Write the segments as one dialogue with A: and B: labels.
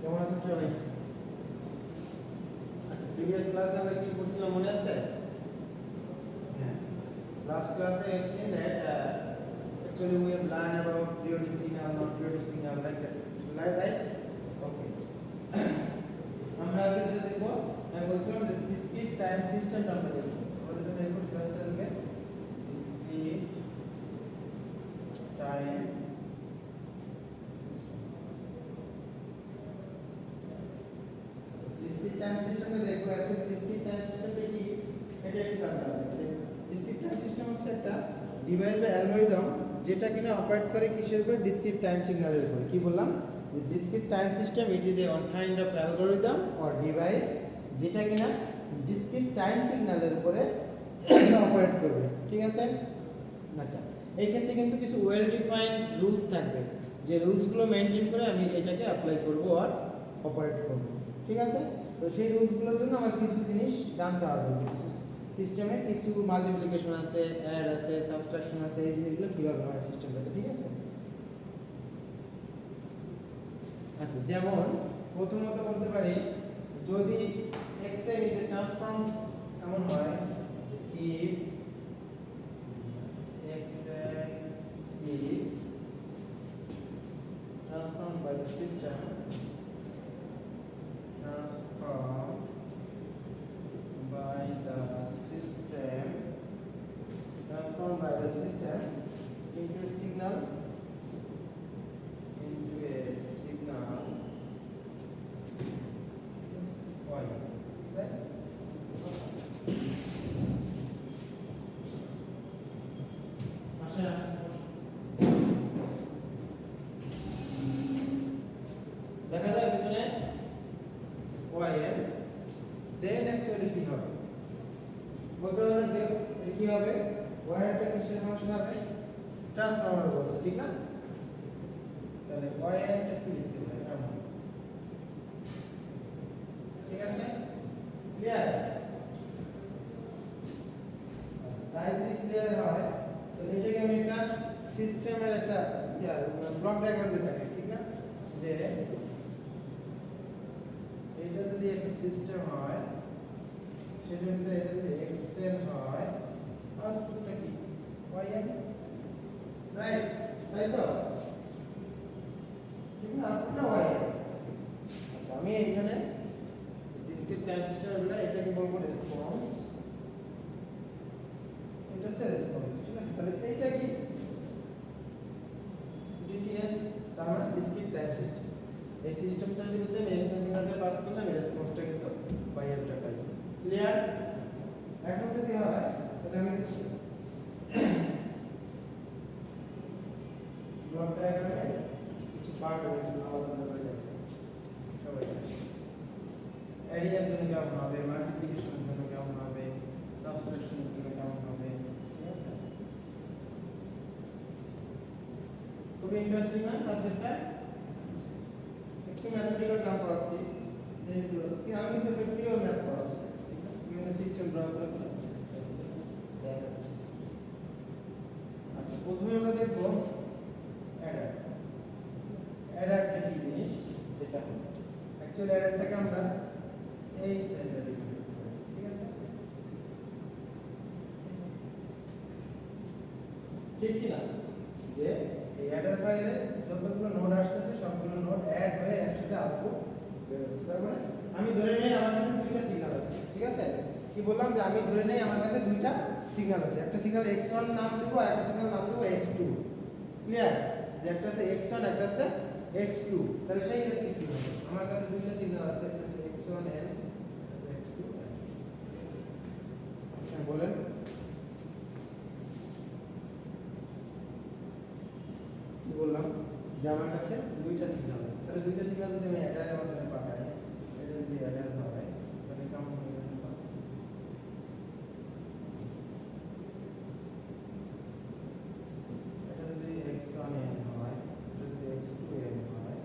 A: কেমন আছেন সবাই? আচ্ছা, প্রিভিয়াস ক্লাসে আমরা কি করছিলাম মনে আছে? হ্যাঁ, লাস্ট ক্লাসে I have seen that actually we have learned about periodic signal, non-periodic signal, like that, right? Okay. আমরা আজকে যেটা দেখব, আমি বলছিলাম যে discrete time system আমরা দেখব। আমাদের জন্য এখন ক্লাসে হবে discrete time discrete time system এ দেখো আসলে discrete time system কি এটা একটু জানতে হবে। discrete time system হচ্ছে একটা ডিভাইস বা অ্যালগরিদম যেটা কিনা অপারেট করে কিসের উপর? discrete time signal এর উপর। কি বললাম? যে discrete time system it is a one kind of algorithm or device যেটা কিনা discrete time signal এর উপরে অপারেট করবে। ঠিক আছে? আচ্ছা, এই ক্ষেত্রে কিন্তু কিছু ওয়েল ডিফাইন্ড রুলস থাকবে, যে রুলসগুলো মেইনটেইন করে আমি এটাকে অ্যাপ্লাই করব আর অপারেট করব। ঠিক আছে? তো সেই রুলসগুলোর জন্য আমার কিছু জিনিস জানতে হবে। সিস্টেমে কিছু মাল্টিপ্লিকেশন আছে, অ্যাড আছে, সাবট্রাকশন আছে, এই জিনিসগুলো কিভাবে হয় সিস্টেমটাতে। ঠিক আছে? আচ্ছা, যেমন প্রথমত বলতে পারি যদি x এর যে ট্রান্সফর্ম এমন হয় if x is transformed by the system into a signal y, right? দেখা যায় পিছনে y এর দেন অ্যাকচুয়ালি কি হবে বলতে পারবেন? কি হবে? y এর কিসের ফাংশন হবে? ট্রান্সফর্মার বলছে, ঠিক না? তাহলে y এর কি লিখতে পারি এমন। ঠিক আছে? ক্লিয়ার? তাই যদি ক্লিয়ার হয় তাহলে এটাকে আমি একটা সিস্টেমের একটা ব্লক ডায়াগ্রাম দিতে থাকি, ঠিক না? যে এটা যদি একটা সিস্টেম হয় সেটার ভিতরে এটা যদি xn হয় আউটপুটটা কি yn, রাইট? তাই তো, ঠিক না? আউটপুটটা yn। আচ্ছা, আমি এখানে ডিসক্রিট টাইম সিস্টেমগুলো এটাকে বলবো রেসপন্স, এটা হচ্ছে রেসপন্স। ঠিক আছে? তাহলে এইটা কি ডিটিএস, তার মানে ডিসক্রিট টাইম সিস্টেম। এই সিস্টেমটার ভিতরে আমি এক্সেন সিগন্যালটা পাস করলাম, এই রেসপন্সটা কিন্তু বাইনটা পাই। ক্লিয়ার? এখন যদি হয় তাহলে আমি ব্লক ডায়াগ্রামে কিছু পার্ট হবে, আলাদা করে দেব সবাই। এরিয়ার জন্য কেমন হবে, মাল্টিপ্লিকেশনের জন্য কেমন হবে, সাবট্রাকশনের জন্য কেমন হবে। ঠিক আছে? খুবই ইন্টারেস্টিং না সাবজেক্টটা? একটু ম্যাথমেটিক্যাল টার্ম পড়াচ্ছি, কি আমি কিন্তু পিওর ম্যাথ পড়াচ্ছি, বিভিন্ন সিস্টেম ড্র করে দেখাচ্ছি। আচ্ছা, প্রথমে আমরা দেখব অ্যাডার। অ্যাডারটা কি জিনিস? এটা অ্যাকচুয়ালি অ্যাডারটাকে আমরা এই সেলটা লিখে দিতে পারি। ঠিক আছে? ঠিক কি না? যে এই অ্যাডার ফাইলে যতগুলো নোড আসছে সবগুলো নোড অ্যাড হয়ে একসাথে আউটপুট বের হচ্ছে। তার মানে আমি ধরে নেই আমার কাছে দুইটা সিগন্যাল আছে। ঠিক আছে? কি বললাম? যে আমি ধরে নেই আমার কাছে দুইটা সিগন্যাল আছে, একটা সিগন্যাল x1 নাম দেব আর একটা সিগন্যাল নাম দেব x2। ক্লিয়ার? যে একটা আছে x1 একটা আছে x2। তাহলে সেই ক্ষেত্রে কি হবে? আমার কাছে দুইটা সিগন্যাল আছে, একটা আছে x1n একটা আছে x2n। হ্যাঁ, বলেন। কি বললাম? যে আমার কাছে দুইটা সিগন্যাল আছে, তাহলে দুইটা সিগন্যাল যদি আমি অ্যাডারের মাধ্যমে পাঠাই, এটা যদি অ্যাডার হয় তাহলে কেমন হবে? এটা যদি x1n হয়, এটা যদি x2n হয়,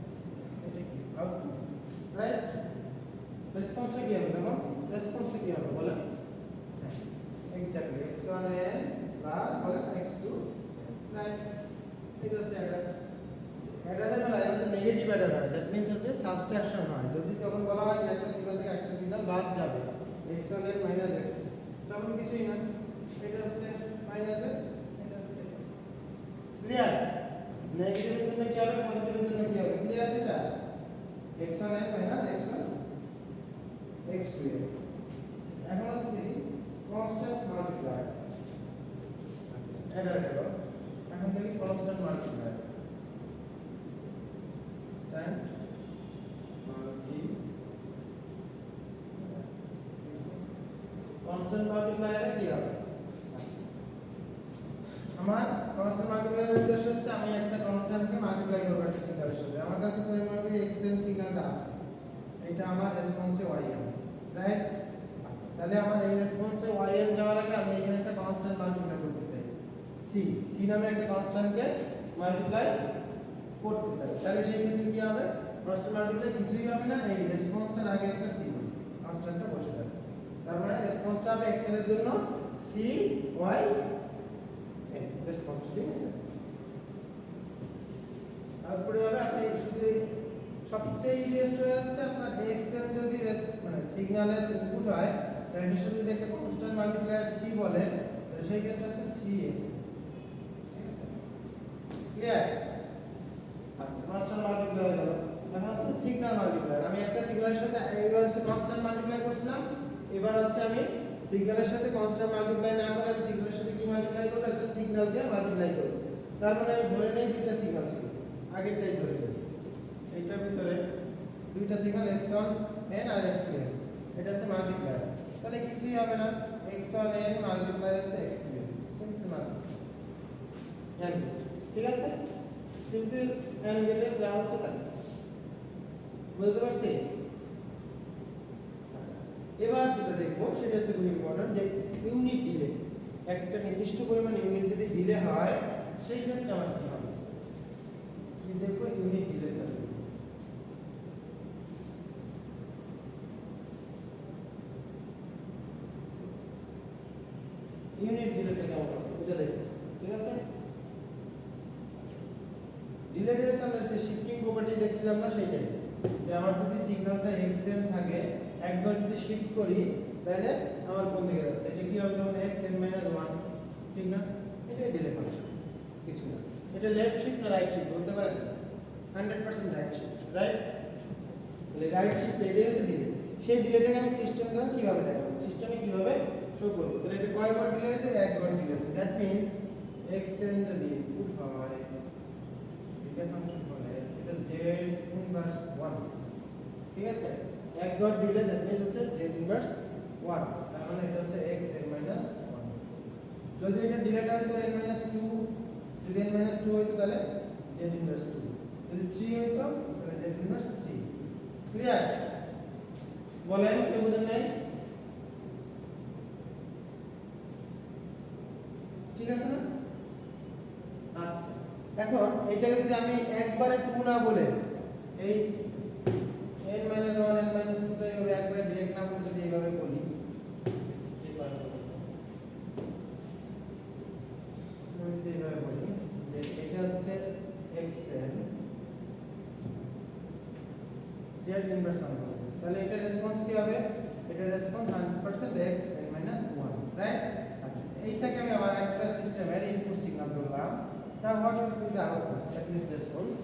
A: এটা কি আউটপুট, রাইট? রেসপন্সটা কি হবে? দেখো রেসপন্সটা কি হবে বলেন। এক্স্যাক্টলি x1n প্লাস বলেন x2, রাইট? এটা হচ্ছে অ্যাডার। অ্যাডারের বেলায় আমাদের নেগেটিভ অ্যাডার হয়, দ্যাট মিন্স হচ্ছে সাবট্রাকশন হয়। যদি তখন বলা হয় যে একটা সিগন্যাল থেকে একটা সিগন্যাল বাদ যাবে, x1 এর মাইনাস x, তখন কিছুই না, এটা হচ্ছে মাইনাস x, এটা হচ্ছে ক্লিয়ার। নেগেটিভের জন্য কি হবে, পজিটিভের জন্য কি হবে, ক্লিয়ার এটা, x1 এর মাইনাস x1 x2 এর। এখন হচ্ছে কি কনস্ট্যান্ট মাল্টিপ্লায়ার, অ্যাডার গেল, এখন দেখি কনস্ট্যান্ট মাল্টিপ্লায়ার, কনস্ট্যান্ট মাল্টিপ্লায়ারে কি হবে, আমার কনস্ট্যান্ট মাল্টিপ্লায়ারের উদ্দেশ্য হচ্ছে আমি একটা কনস্ট্যান্টকে মাল্টিপ্লাই করব একটা সিগন্যালের সাথে। আমার কাছে তো মনে করি xn সিগন্যালটা আছে, এটা আমার রেসপন্সে yn, রাইট? আচ্ছা, তাহলে আমার এই রেসপন্সে yn যাওয়ার আগে আমি এখানে একটা কনস্ট্যান্ট মাল্টিপ্লাই করতে চাই, c নামে একটা কনস্ট্যান্টকে মাল্টিপ্লাই করতে চাই। তাহলে সেই ক্ষেত্রে কি হবে, কনস্ট্যান্ট মাল্টিপ্লাই কিছুই হবে না, এই রেসপন্সটার আগে একটা c কনস্ট্যান্টটা বসে যাবে। তার মানে রেসপন্সটা হবে x এর জন্য c y n রেসপন্স, ঠিক আছে? তারপরে হবে আপনি শুধু সবচেয়ে ইজিয়েস্ট হয়ে যাচ্ছে আপনার xn যদি মানে সিগন্যালের ইনপুট হয়, তাহলে এর সাথে যদি একটা কনস্ট্যান্ট মাল্টিপ্লায়ার c বলে, তাহলে সেই ক্ষেত্রে হচ্ছে cx, ঠিক আছে? ক্লিয়ার? আচ্ছা, কনস্ট্যান্ট মাল্টিপ্লায়ার হলো, এখন হচ্ছে সিগন্যাল মাল্টিপ্লায়ার। আমি একটা সিগন্যালের সাথে এইবার হচ্ছে কনস্ট্যান্ট মাল্টিপ্লাই করছিলাম, এবার হচ্ছে আমি সিগন্যালের সাথে কনস্ট্যান্ট মাল্টিপ্লাই না করে আমি সিগন্যালের সাথে কি মাল্টিপ্লাই করব, একটা সিগন্যাল দিয়ে মাল্টিপ্লাই করব। তার মানে আমি ধরে নেই দুইটা সিগন্যাল ছিল, আগেরটাই ধরে নেই, এইটার ভিতরে দুইটা সিগন্যাল x1 n আর x2 n, এটা হচ্ছে মাল্টিপ্লায়ার। তাহলে কিছুই হবে না, x1 n মাল্টিপ্লাই হচ্ছে x2 n, সিম্পল মাল্টিপ্লাই, ঠিক আছে? সিম্পল n গেটে যা হচ্ছে তাই, বুঝতে পারছি? এবার যেটা দেখবো সেটা হচ্ছে খুব ইম্পর্টেন্ট, যে ইউনিট ডিলে, একটা নির্দিষ্ট পরিমাণ ইউনিট যদি ডিলে হয় সেই ক্ষেত্রে আমার কি হবে, দেখবো ইউনিট ডিলেটা। ইউনিট ডিলেটা কেমন হবে এটা দেখবো, ঠিক আছে? ডিলে ডিলের আমরা যে শিফটিং প্রপার্টি দেখছিলাম না, সেইটাই, যে আমার যদি সিগন্যালটা xn থাকে, একবার যদি শিফট করি তাহলে আমার কোন দিকে যাচ্ছে, এটা কি হবে তখন xn - 1, ঠিক না? এটা ডিলে ফাংশন, কিছু না। এটা লেফট শিফট না রাইট শিফট বলতে পারেন? 100% রাইট শিফট, রাইট? তাহলে রাইট শিফট এটাই হচ্ছে ডিলে। সেই ডিলেটাকে আমি সিস্টেম দ্বারা কিভাবে দেখাবো, সিস্টেমে কিভাবে শো করব? তাহলে এটা কয় ঘর ডিলে হয়েছে, এক ঘর ডিলে হয়েছে। দ্যাট মিন্স xn যদি ইনপুট হয়, এটা ফাংশন হলে এটা z ইনভার্স 1, ঠিক আছে? এক ডট দিলে দ্যাট মিন্স হচ্ছে z ইনভার্স 1, তার মানে এটা হচ্ছে x n minus 1। যদি এটা ডিলেটা হতো n minus 2, যদি n minus 2 হতো তাহলে z ইনভার্স 2, যদি 3 হতো তাহলে z ইনভার্স 3। ক্লিয়ার? বলেন কে বুঝেন নাই? ঠিক আছে না? আচ্ছা, এখন এইটাকে যদি আমি একবারে 2 না বলে এই n - 1 n - 2 টা এইভাবে একবারে ডিরেক্ট না বলে যদি এইভাবে বলি, এইভাবে বলি যে এটা হচ্ছে xn z ইনভার্স 1, তাহলে এটা রেসপন্স কি হবে? এটা রেসপন্স 100% x n - 1, রাইট? আচ্ছা, এইটাকে আমি আবার একটা সিস্টেমের ইনপুট সিগন্যাল ধরলাম। Now what will be the output? That means response.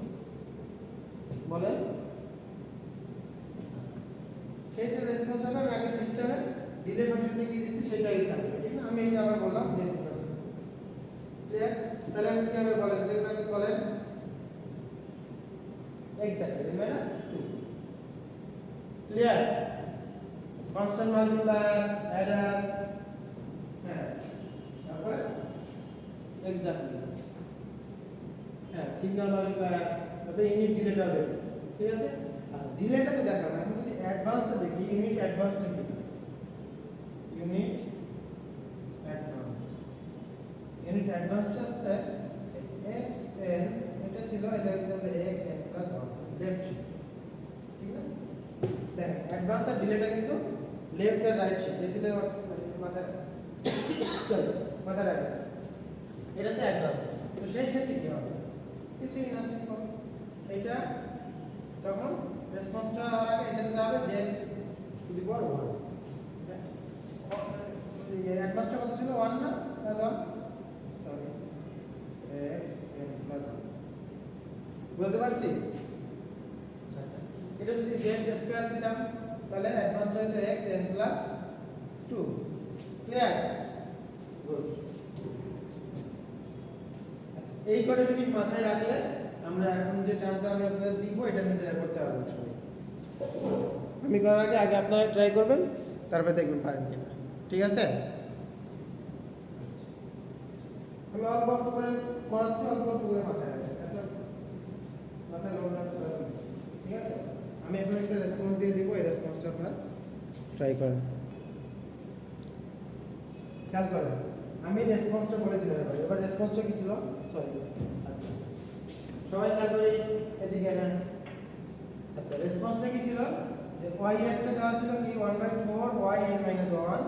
A: বলেন সেইটা রেসপন্স হবে, আমি আগে সিস্টেমে ডিলে ফাংশনটা কি দিচ্ছি সেটাই থাকবে, ঠিক না? আমি এটা আবার বললাম যে ক্লিয়ার? তাহলে আমি কি হবে বলেন, যেটা আমি বলেন exactly n - 2, clear? Constant multiplier, Eder, হ্যাঁ, তারপরে এক্স্যাক্টলি, হ্যাঁ, সিগন্যাল মাল্টিপ্লায়ার, তারপরে ইউনিট ডিলেটা দেখো, ঠিক আছে? আচ্ছা, ডিলেটা তো দেখালাম, এখন যদি অ্যাডভান্সটা দেখি, ইউনিট অ্যাডভান্সটা কি? ইউনিট অ্যাডভান্সটা হচ্ছে xn, এটা ছিল, এটা কিন্তু আমরা xn প্লাস 1 লেফট শিফট, ঠিক না? দেখেন অ্যাডভান্স আর ডিলেটা কিন্তু লেফট আর রাইট শিফট, এই দুটো মাথায় চলো মাথায় রাখবেন, এটা হচ্ছে অ্যাডভান্স। তো সেই ক্ষেত্রে কি হবে? কিছুই না, সিম্পল, এটা তখন রেসপন্সটা হওয়ার আগে এটা দিতে হবে জেড টু দি পাওয়ার 1। অ্যাডভান্সটা কত ছিল 1 না দাদা সরি x n প্লাস 1 বুঝতে পারছি। আচ্ছা এটা যদি z স্কয়ার দিতাম তাহলে অ্যাডভান্সটা হতো x n plus 2 clear good. আচ্ছা এই কটা জিনিস মাথায় রাখলে আমরা এখন যে টার্মটা আমি আপনাদের দিব এটা নিজেরা করতে পারবেন সবাই। আমি করার আগে আপনারা ট্রাই করবেন তারপরে দেখবেন পারেন কিনা, ঠিক আছে। আমি অল্প অল্প করে করাচ্ছি, অল্প অল্প করে মাথায় রাখছি, একটা মাথায় লোড না করে, ঠিক আছে। আমি এখন একটা রেসপন্স দিয়ে দিব, এই রেসপন্সটা আপনারা ট্রাই করেন। খেয়াল করেন আমি রেসপন্সটা বলে দিলাম, এবার রেসপন্সটা কি ছিল সরি। আচ্ছা সবাই খেয়াল করি এদিকে। হ্যাঁ আচ্ছা রেসপন্সটা কি ছিল যে y একটা দেওয়া ছিল কি 1/4 y n - 1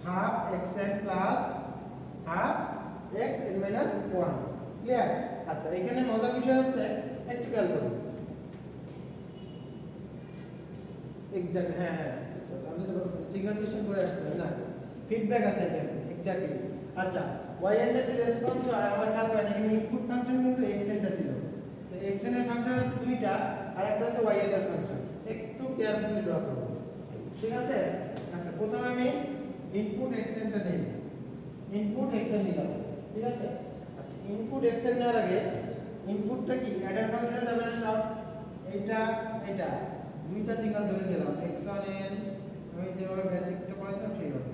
A: half x n plus half x n - 1 clear. আচ্ছা এখানে মজার বিষয় হচ্ছে একটু খেয়াল করুন এক্স্যাক্ট। হ্যাঁ তো আমি তো সিগন্যাল সিস্টেম করে আসছিলাম না, ফিডব্যাক আছে এখানে এক্স্যাক্টলি। আচ্ছা y n এর যে রেসপন্স হয় আমার খেয়াল করেন এখানে ইনপুট ফাংশন কিন্তু x n টা ছিল, তো x n এর ফাংশন আছে দুইটা আর একটা আছে y n এর ফাংশন, একটু কেয়ারফুলি ড্র করব, ঠিক আছে। আচ্ছা প্রথমে আমি ইনপুট x n টা নেই, ইনপুট x n নিলাম, ঠিক আছে। আচ্ছা ইনপুট x n নেওয়ার আগে ইনপুটটা কি অ্যাডার ফাংশনে যাবে না সব, এইটা এটা দুইটা সিগন্যাল ধরে নিলাম x1n, আমি যেভাবে বেসিকটা পড়াছিলাম সেইভাবে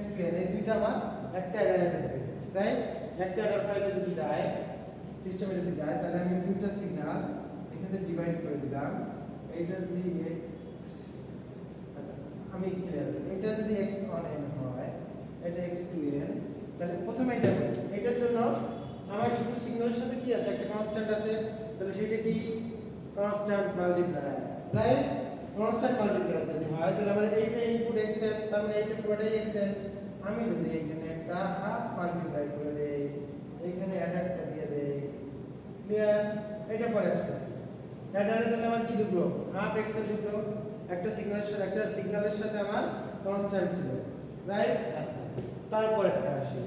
A: x2n, এই দুইটা আমার একটা অ্যাডারে থাকবে, রাইট। একটা অ্যাডার ফাইলে যদি যায় সিস্টেমে যদি যায় তাহলে আমি দুইটা সিগন্যাল এখানে ডিভাইড করে দিলাম, এইটা যদি x আচ্ছা আমি ক্লিয়ার, এটা যদি x1n হয় এটা x2n, তাহলে প্রথমে এটা এটার জন্য আমার শুধু সিগন্যালের সাথে কি আছে একটা কনস্ট্যান্ট আছে, তাহলে সেটা কি constant multiply, right. Constant multiply যদি হয় তাহলে আমরা এইটা ইনপুট xn, তার মানে এইটা পুরোটাই xn। আমি যদি এখানে একটা হাফ মাল্টিপ্লাই করে দেই, এখানে অ্যাডারটা দিয়ে দেই, ক্লিয়ার। এটা পরে আসছে অ্যাডারে তাহলে আমার কি ঢুকলো হাফ x এর ঢুকলো, একটা সিগন্যালের সাথে আমার কনস্ট্যান্ট ছিল, রাইট। আচ্ছা তারপর একটা আসে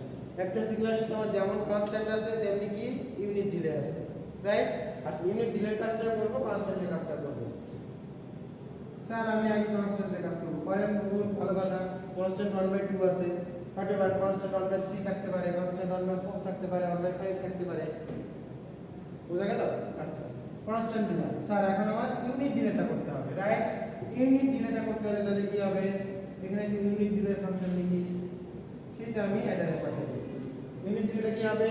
A: একটা সিগন্যালের সাথে আমার যেমন কনস্ট্যান্ট আছে তেমনি কি ইউনিট ডিলে আছে, রাইট। আচ্ছা ইউনিট ডিলের কাজটা করব, কনস্ট্যান্টের কাজটা করব। স্যার আমি আগে কনস্ট্যান্টের কাজ করব, করেন ভালো কথা। কনস্ট্যান্ট 1/2 আছে, হোয়াটএভার কনস্ট্যান্ট 1/3 থাকতে পারে, কনস্ট্যান্ট 1/4 থাকতে পারে, 1/5 থাকতে পারে, বুঝা গেল। আচ্ছা কনস্ট্যান্ট দিলাম, স্যার এখন আমার ইউনিট ডিলেটা করতে হবে, রাইট। ইউনিট ডিলেটা করতে হলে তাহলে কি হবে, এখানে একটা ইউনিট ডিলের ফাংশন লিখি, সেটা আমি অ্যাডারে পাঠিয়ে দিই। ইউনিট ডিলেটা কি হবে,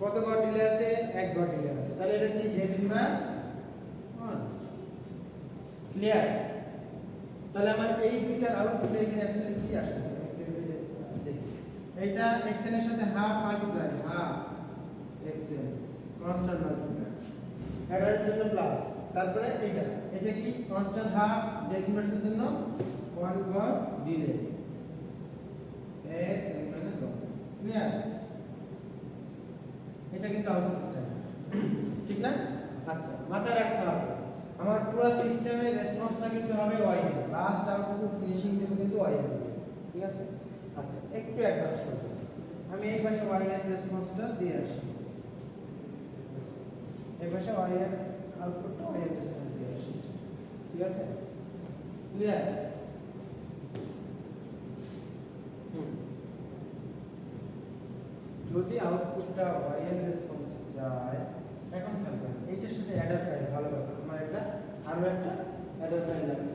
A: কত ঘর ডিলে আছে 1 ঘর ডিলে আছে, তাহলে এটা কি z ইনভার্স 1 ক্লিয়ার। তাহলে আমার এই দুইটার আউটপুটে এখানে অ্যাকচুয়ালি কি আসছে দেখি, এইটা xn এর সাথে half multiply half xn constant multiply অ্যাডারের জন্য প্লাস, তারপরে এটা কি কনস্ট্যান্ট হাফ z ইনভার্সের জন্য 1 ঘর ডিলে x n - 1 ক্লিয়ার। এটা কিন্তু আউটপুট ঠিক না। আচ্ছা মাথায় রাখতে হবে আমার পুরো সিস্টেমের রেসপন্সটা কিন্তু হবে yn, লাস্ট আউটপুট ফিনিশিং দেব কিন্তু yn দিয়ে, ঠিক আছে। আচ্ছা একটু অ্যাডভান্স করব, আমি এই পাশে yn রেসপন্সটা দিয়ে আসি, এই পাশে yn আউটপুটটা yn রেসপন্স দিয়ে আসি, ঠিক আছে ক্লিয়ার। যদি আউটপুটটা yn রেসপন্স যায়, এখন খেয়াল করেন এইটার সাথে অ্যাডার ফাইল, ভালো কথা আমার একটা আরো একটা অ্যাডার ফাইল লাগবে,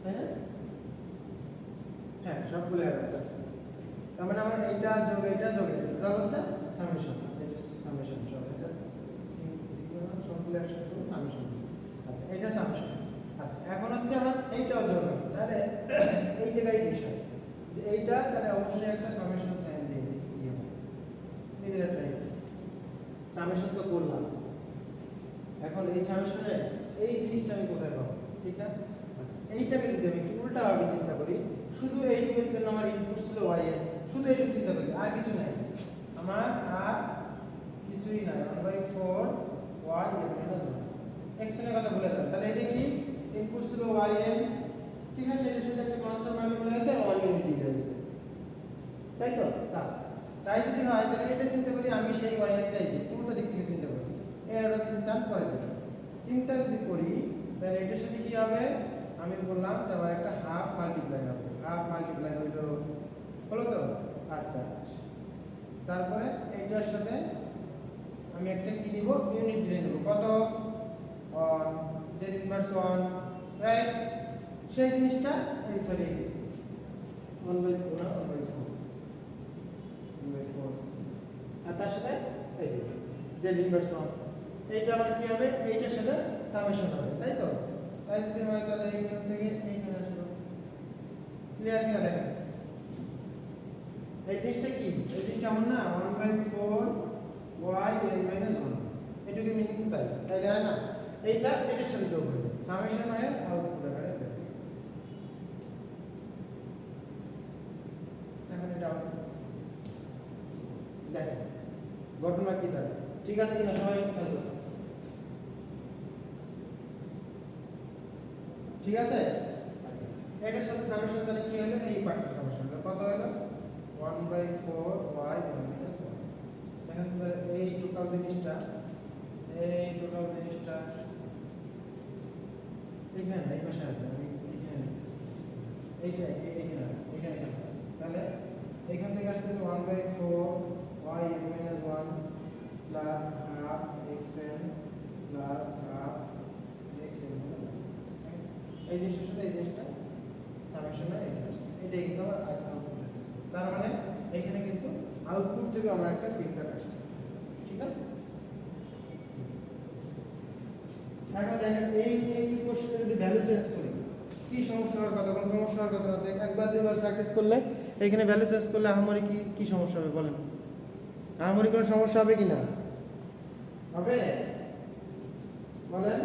A: তাই না। হ্যাঁ সবগুলো অ্যাডার আছে, তার মানে আমার এইটা যোগ এটা টোটাল হচ্ছে সামেশন। আচ্ছা এটা সামেশন সব, এটা সিগমা সবগুলো একসাথে সামেশন। আচ্ছা এটা সামেশন। আচ্ছা এখন হচ্ছে আমার এইটাও যোগ হবে, তাহলে এই জায়গায় বিষয় যে এইটা তাহলে অবশ্যই একটা সামেশন সাইন দিয়ে দিই, কি হবে নিজেরা ট্রাই সামেশন তো করলাম, এখন এই সামেশনে এই জিনিসটা আমি কোথায় পাবো, ঠিক না। আচ্ছা এইটাকে যদি আমি একটু উল্টাভাবে চিন্তা করি, শুধু এইটুকুর জন্য আমার ইনপুট ছিল yn, শুধু এইটুকু চিন্তা করি আর কিছু নাই, আমার আর কিছুই নাই 1/4 y n - 1 xn এর কথা ভুলে যান, তাহলে এটা কি ইনপুট ছিল yn, ঠিক আছে, এটার সাথে একটা কনস্ট্যান্ট মাল্টিপ্লাই হয়েছে আর 1 ইউনিট দিয়ে হয়েছে, তাই তো? তাই যদি হয় তাহলে এটা চিন্তা করি আমি সেই yn টাই যে পুরোটা দিক থেকে চিন্তা করি, এরটা যদি চান করে দেব, চিন্তা যদি করি তাহলে এটার সাথে কি হবে, আমি বললাম যে আমার একটা হাফ মাল্টিপ্লাই হবে, হাফ মাল্টিপ্লাই হলো তো, আচ্ছা, তারপরে এইটার সাথে আমি একটা কি নিব, ইউনিট দিয়ে নেব, কত, z ইনভার্স 1, রাইট? সেই জিনিসটা এই সরি 1/4 আর তার সাথে এই যে z ইনভার্স 1, এইটা আমার কি হবে, এইটার সাথে সামেশন হবে, তাই তো? তাই যদি হয় তাহলে এইখান থেকে এইখানে আসলো, ক্লিয়ার কিনা দেখেন? এই জিনিসটা কি, এই জিনিসটা এমন না 1/4 y n - 1, এটুকু মিনিং তো তাই তাই দেয় না, এইটা এটার সাথে যোগ হবে, সামেশন হয়ে আউটপুট আকারে বের হবে। এখন এটা দেখেন ঘটনা কি দাঁড়ায়, ঠিক আছে কিনা সবাই বুঝলো? ঠিক আছে, আচ্ছা, এটার সাথে সামেশন তাহলে কি হলো, এই পার্টটা সামেশন হলো, কত হলো 1/4 y n - 1, দেখেন এই টোটাল জিনিসটা এখানে এই পাশে আসবে, আমি এখানে এইটা এখানে তাহলে এখান থেকে আসতেছে 1/4 y n - 1 plus half xn plus half xn, এই জিনিসটার সাথে এই জিনিসটা সামেশন হয়, এটাই কিন্তু আমার আউটপুট আসছে, তার মানে এখানে কিন্তু আউটপুট থেকে আমার একটা ফিডব্যাক আসছে, ঠিক আছে? এখন দেখেন এই কোশ্চেনে যদি ভ্যালু চেঞ্জ করি কি সমস্যা হওয়ার কথা, কোনো সমস্যা হওয়ার কথা না, একবার দুবার প্র্যাকটিস করলে এখানে ভ্যালু চেঞ্জ করলে আহামরি কি সমস্যা হবে বলেন? আহামরি কোনো সমস্যা হবে কি না? হবে বলেন,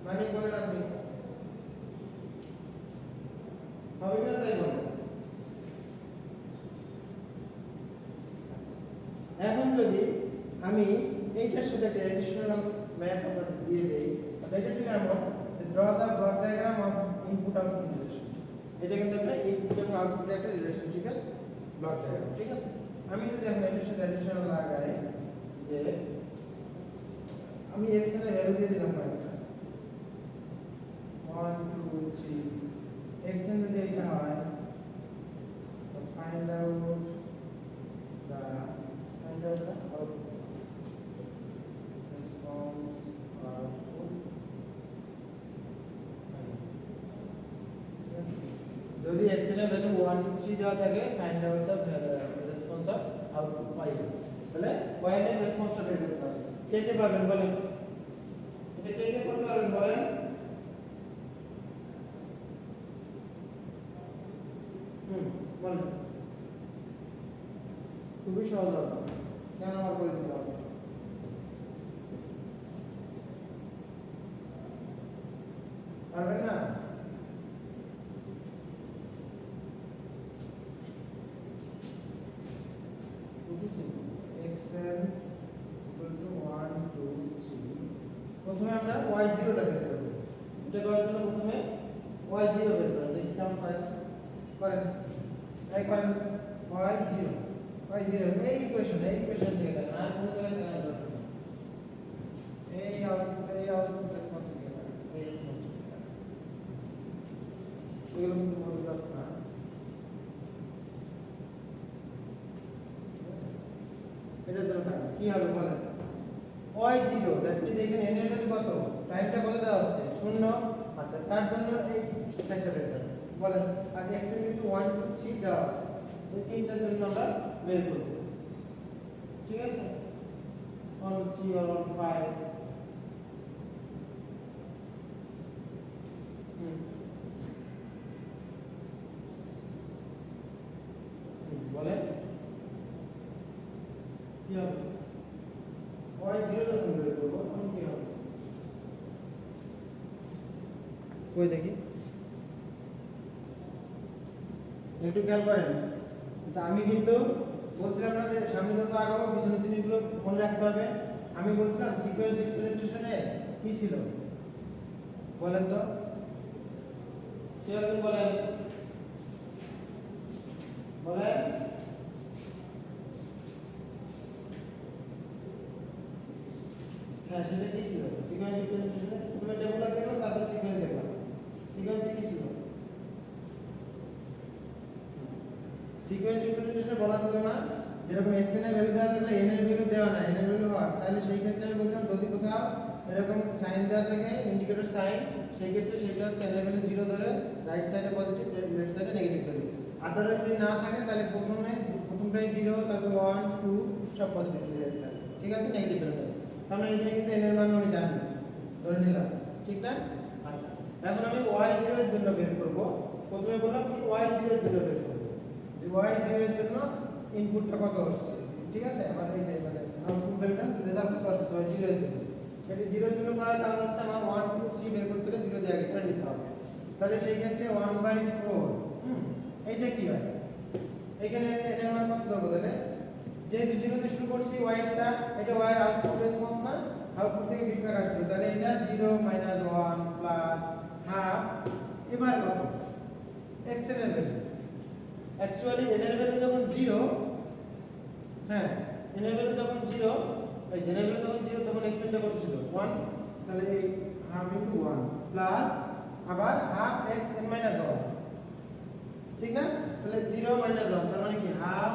A: মানে বলেন আপনি হবে কিনা তাই বলেন। এখন যদি আমি এইটার সাথে একটা অ্যাডিশনাল ম্যাথ আপনাদের দিয়ে দেই, আচ্ছা এটা ছিল এমন draw the block diagram of input output relation, এটা কিন্তু একটা ইনপুট এবং আউটপুটের একটা রিলেশনশিপের ব্লক ডায়াগ্রাম, ঠিক আছে? আমি যদি এখন এটার সাথে অ্যাডিশনাল লাগাই যে আমি x এর ভ্যালু দিয়ে দিলাম কয়েকটা 1 2 3, x এর যদি এটা হয় find out the output response output, যদি x এর ভ্যালু 1 2 3 দেওয়া থাকে find out the response of output y, তাহলে y এর রেসপন্সটা বের করতে হবে, কে পাবেন বলেন, এটা কে করতে পারবেন বলেন? বলেন, খুবই সহজ হবে, কেন আমার করে দিতে হবে, পারবেন না? xn = 1 2 3, প্রথমে আমরা y0 টা বের করব, এটা করার জন্য প্রথমে y0 বের করব, দেখি কেমন করেন এই করেন y0 এই ইকুয়েশন দিয়ে দেখেন, আর কোনো জায়গায় দেখার দরকার নেই, এই আউটপুট রেসপন্স দিয়ে দেখেন, এই রেসপন্স দিয়ে দেখেন, এগুলো কিন্তু বড় কাজ না, এটা জন্য থাকে কি হবে বলেন, y0 দ্যাট মিন্স এখানে n এর ভ্যালু কত, টাইমটা কত দেওয়া আছে 0, আচ্ছা তার জন্য এই সাইডটা বের করেন বলেন, আর x এর কিন্তু 1 2 3 দেওয়া আছে, এই তিনটার জন্য আমরা বের করব, ঠিক আছে? 1 3 or 1 5, বলেন কি হবে, y0 যখন বের করব তখন কি হবে, কই দেখি একটু খেয়াল করেন, আমি কিন্তু বলছিলাম না যে সামনে যত আগাবো পিছনের জিনিসগুলো মনে রাখতে হবে, আমি বলছিলাম সিকোয়েন্স রিপ্রেজেন্টেশনে কি ছিল বলেন তো, কে বলেন বলেন। হ্যাঁ সেটা কি ছিল সিকোয়েন্স রিপ্রেজেন্টেশনে? প্রথমে টেবুলার দেখো তারপর সিকোয়েন্স দেখো। সিকোয়েন্সে কি ছিল? সিকোয়েন্স রিপ্রেজেন্টেশনে বলা ছিল না যেরকম x এর ভ্যালু দেওয়া থাকলে n এর ভ্যালু দেওয়া না, n এর ভ্যালু হয়, তাহলে সেই ক্ষেত্রে আমি বলছিলাম যদি কোথাও এরকম সাইন দেওয়া থাকে ইন্ডিকেটর সাইন, সেই ক্ষেত্রে সেটা n এর ভ্যালু 0 ধরে রাইট সাইডে পজিটিভ লেফট সাইডে নেগেটিভ ভ্যালু। আদারওয়াইজ যদি না থাকে তাহলে প্রথমটাই 0 তারপর 1 2 সব পজিটিভ দিয়ে যাচ্ছে, ঠিক আছে, নেগেটিভ ভ্যালু। তার মানে এখানে কিন্তু n এর মান আমি জানি ধরে নিলাম, ঠিক না? আচ্ছা এখন আমি y0 এর জন্য বের করব। প্রথমে বললাম কি y0 এর জন্য বের করব, যে y0 এর জন্য ইনপুটটা কত আসছে, ঠিক আছে, আমার এই যে মানে আউটপুট ভ্যালুটা রেজাল্ট কত আসছে y0 এর জন্য। সেটা 0 এর জন্য করার কারণ হচ্ছে আমার 1 2 3 বের করতে হলে 0 দিয়ে আগে করে নিতে হবে। তাহলে সেই ক্ষেত্রে 1/4 এইটা কি হয়, এখানে এটার মান কত দেবো? তাহলে যেহেতু 0 দিয়ে শুরু করছি y টা, এটা y আউটপুট রেসপন্স না, আউটপুট থেকে ফিডব্যাক আসছে, তাহলে এটা 0 - 1 প্লাস হাফ। এবার কত x এর ভ্যালু, অ্যাকচুয়ালি n এর ভ্যালু যখন 0, হ্যাঁ n এর ভ্যালু যখন 0, এই n এর ভ্যালু যখন 0 তখন x এর কত ছিল 1, তাহলে এই হাফ ইনটু 1 প্লাস আবার হাফ x n - 1, ঠিক না? তাহলে 0 - 1 তার মানে কি হাফ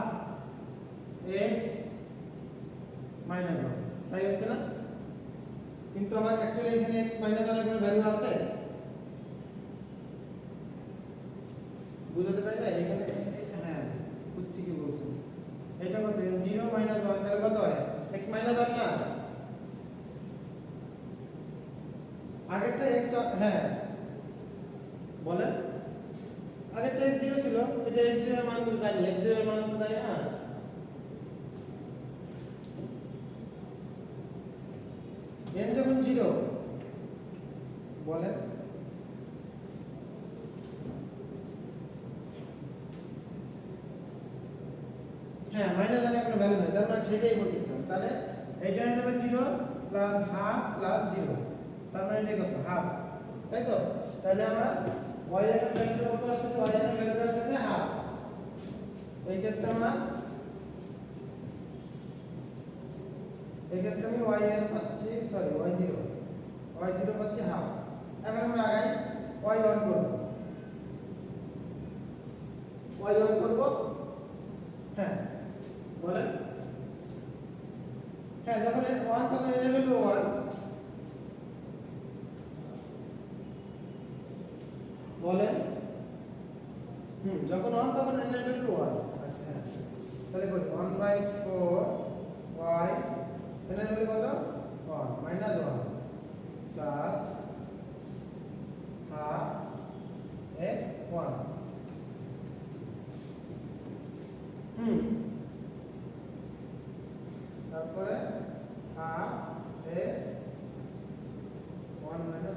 A: x - 1, তাই হচ্ছে না? কিন্তু আমার অ্যাকচুয়ালি এখানে x - 1 এর কোনো ভ্যালু আছে? বুঝতে পারলে এখানে? হ্যাঁ বুঝছি কি বলছেন। এটা কত 0 - 1 তাহলে কত হয় x - 1 না? আগেরটা x, হ্যাঁ বলেন, আগেরটা x0 ছিল, এটা x0 এর মান তো জানি, x0 এর মান তো জানি না। n যখন 0 বলেন, হ্যাঁ মাইনাস জানি কোনো ভ্যালু নেই, তার মানে সেটাই বলতেছিলাম। তাহলে এইটা হয়ে যাবে 0 প্লাস হাফ প্লাস 0, তার মানে এটা কত হাফ, তাই তো? তাহলে আমার y এর ভ্যালুটা কত আসছে? y এর ভ্যালুটা আসছে হাফ। এই ক্ষেত্রে আমরা আমি y এর পাচ্ছি, সরি y0 পাচ্ছি হাফ। এখন আমরা আগাই y1 করব, হ্যাঁ বলেন। হ্যাঁ যখন 1 তখন এর ভ্যালু 1, বলেন। যখন 1 তখন n এর ভ্যালু 1। আচ্ছা হ্যাঁ তাহলে করি 1/4 y, n এর ভ্যালু কত 1 - 1 প্লাস হাফ x 1, তারপরে হাফ x 1 - 1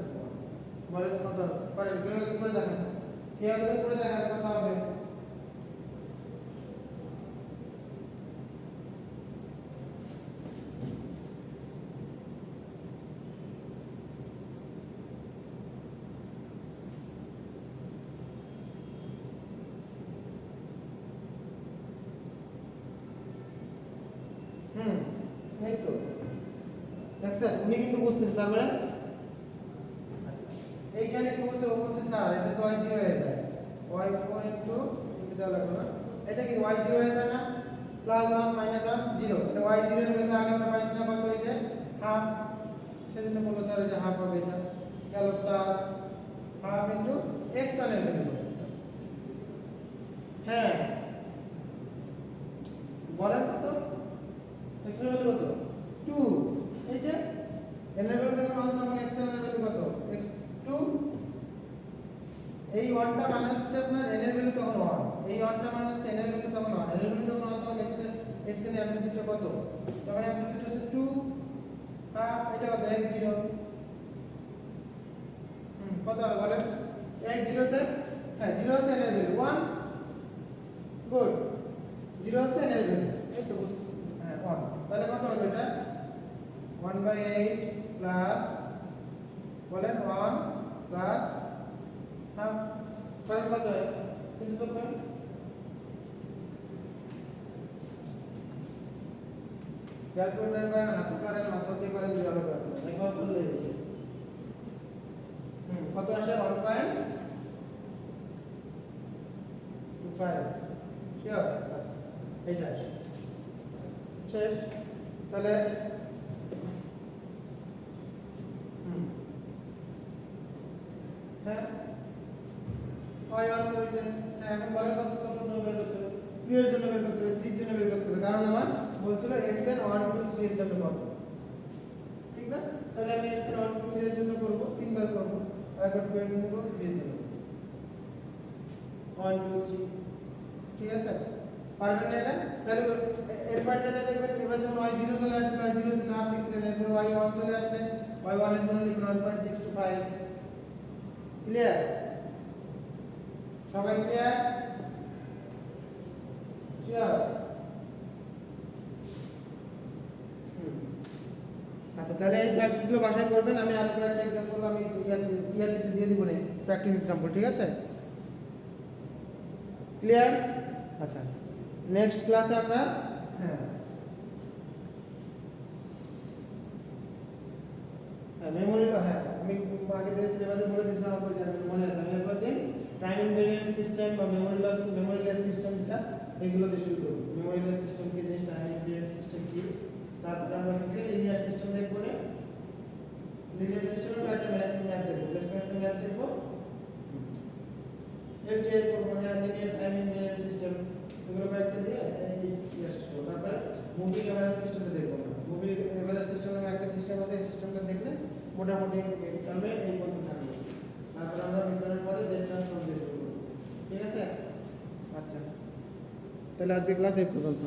A: বলেন কত পারে? কেউ করে দেখেন, করে দেখার কত হবে? এই তো দেখছেন, উনি কিন্তু বুঝতেছে। তারপরে আচ্ছা এইখানে কি বলছে? ও বলছে স্যার এটা তো y0 হয়ে যায়, y4 ইনটু এটা দেওয়া লাগবে না, এটা কি y0 হয়ে যায় না? প্লাস 1 - 1 0, এটা y0 এর ভ্যালু আগে আমরা পাইছি না কত হয়েছে হাফ, সেজন্য বললো স্যার এটা হাফ হবে, এটা গেল প্লাস হাফ ইনটু x1 এর ভ্যালু, হ্যাঁ বলেন কত x1 এর ভ্যালু কত 2, এই যে n এর ভ্যালু যখন 1 তখন x এর ভ্যালু কত x2, এই 1 টা মানে হচ্ছে আপনার n এর ভ্যালু তখন 1, এই 1 টা মানে হচ্ছে n এর ভ্যালু তখন 1, n এর ভ্যালু যখন 1 তখন x এর অ্যামপ্লিটিউডটা কত? তখন অ্যামপ্লিটিউড হচ্ছে 2 হাফ, এটা কত x0, কত হবে বলেন x0 তে? হ্যাঁ 0 হচ্ছে n এর ভ্যালু 1, গুড, 0 হচ্ছে n এর ভ্যালু, এই তো হ্যাঁ 1, তাহলে কত হলো এটা 1/8 প্লাস বলেন 1 প্লাস হ্যাঁ করেন কত হয় কিন্তু তো করেন ক্যালকুলেটর করেন হাতে করেন মাথা দিয়ে করেন যেভাবে করেন একবার করলে হয়েছে কত আসে 1.25 শিওর আচ্ছা এইটা আসে শেষ তাহলে হ্যাঁ হয় অন করেছেন এখন বলেন কত কত জন্য বের করতে হবে 2 এর জন্য বের করতে হবে 3 এর জন্য বের করতে হবে কারণ আমার বলছিল x এর 1 2 3 এর জন্য কত ঠিক না তাহলে আমি x এর 1 2 3 এর জন্য করব তিনবার করব আর একবার বের করব 3 এর জন্য 1 2 3 ঠিক আছে পারবেন না এটা তাহলে এর পার্টটা দেখবেন এবার যখন y 0 চলে আসছে y 0 তে না লিখছিলেন এরপর y 1 চলে আসলে y 1 এর জন্য লিখুন 1.625 ক্লিয়ার সবাই ক্লিয়ার শিওর আচ্ছা তাহলে এই প্র্যাকটিসগুলো বাসায় করবেন আমি আরো একটা एग्जांपल আমি ইয়ারটিতে দিয়ে দিব না প্র্যাকটিস एग्जांपल ঠিক আছে ক্লিয়ার আচ্ছা নেক্সট ক্লাসে আমরা হ্যাঁ মেমোরি হ্যাঁ আমি আগে থেকে সিলেবাসে বলে দিয়েছিলাম আপনাদের জানেন মনে আছে আমি একবার দিন টাইম ইনভেরিয়েন্ট সিস্টেম বা মেমোরি লেস সিস্টেম যেটা এগুলোতে শুরু করব মেমোরি লেস সিস্টেম কি জিনিস টাইম ইনভেরিয়েন্ট সিস্টেম কি তারপর আমরা এখানে লিনিয়ার সিস্টেম দেখব না লিনিয়ার সিস্টেমের একটা ম্যাথ দেখব ম্যাথ দেখব এলডিআই করব হ্যাঁ লিনিয়ার টাইম ইনভেরিয়েন্ট সিস্টেম এগুলো একটা দিয়ে এই শেষ করব তারপরে মুভি ক্যামেরা সিস্টেমে দেখব না মুভি ক্যামেরা সিস্টেমের একটা সিস্টেম আছে এই সিস্টেমটা দেখলে মোটামুটি চলবে এই পর্যন্ত থাকবে তারপর আমরা বিজ্ঞানের পরে জেড ট্রান্সফর্ম দিয়ে শুরু করব ঠিক আছে আচ্ছা তাহলে আজকে ক্লাস এই পর্যন্ত